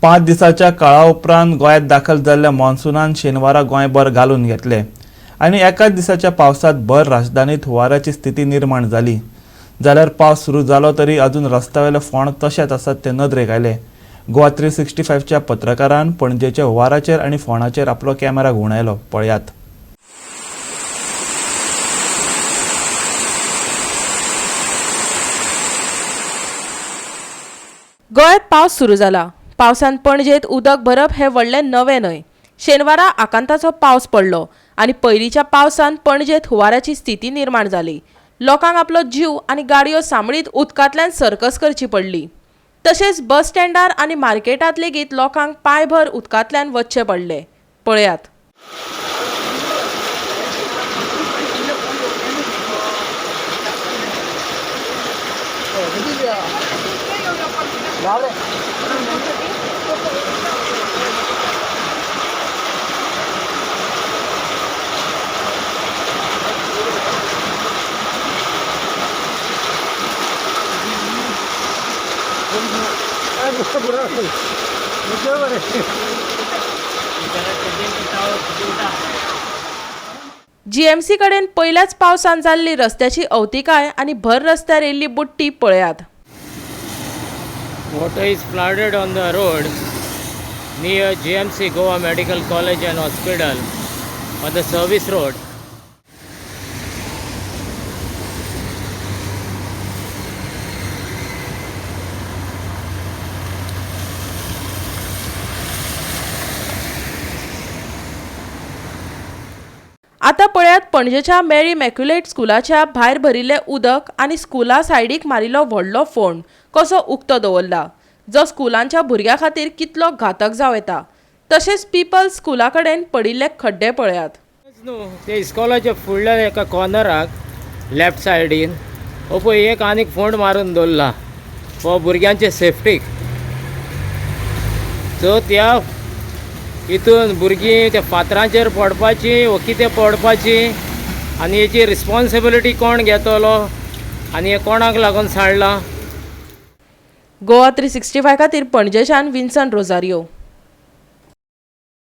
5 दिसाच्या काळा उपरांत गोंयांत दाखल जाल्ल्या मॉन्सुनान शेनवारा गोंयभर घालून घेतले आनी एकाच दिसाच्या पावसात भर राजधानीत हुंवाराची स्थिती निर्माण जाली. जाल्यार पावस सुरू जालो तरी अजून रस्त्यावेले फोंड तशेच आसात ते नदरेक आयले. गोवा 365च्या पत्रकारान पणजेच्या हुंवाराचेर आनी फोंडाचेर आपलो कॅमेरा घुंवडायलो. पळयात. गोंयांत पावस सुरू जाला. पावसान पणजेत उदक भरप हे व्हडलें नवें न्हय. शेनवारा आकांताचो पावस पडलो आनी पयलींच्या पावसान पणजेत हुंवाराची स्थिती निर्माण जाली. लोकांक आपलो जीव आनी गाडयो सांबाळीत उदकांतल्यान सर्कस करची पडली. तशेंच बस स्टँडार आनी मार्केटांत लेगीत लोकांक पांयभर उदकांतल्यान वचचें पडलें. पळयात. जीएमसी कडेन पयल्याच पावसान जाल्ली रस्त्याची अवतिकाय आनी भर रस्त्यार येयल्ली बुट्टी पळयात. Water is flooded on the road near GMC Goa Medical College and Hospital on the service road. आतां पळयात पणजेच्या मेरी इमॅक्युलेट स्कुलाच्या भायर भरिल्लें उदक आनी स्कुला सायडीक मारिल्लो व्हडलो फोंड कसो उक्तो दवरला, जो स्कुलांच्या भुरग्यां खातीर कितलो घातक जावं येता. तशेंच पिपल्स स्कुला कडेन पडिल्ले खड्डे पळयात. ते इस्कॉलाच्या फुडल्या एका कॉर्नराक लेफ्ट सायडीन हो पळय एक आनीक फोंड मारून दवरला हो भुरग्यांचे सेफ्टीक. सो त्या हितून भुरगीं त्या फातरांचेर पडपाची वा कितें पडपाची आनी हेची रिस्पॉन्सिबिलिटी कोण घेतलो आनी हे कोणाक लागून सांडलां. गोवा 365 खातीर पणजेच्यान विन्सन रोजारियो.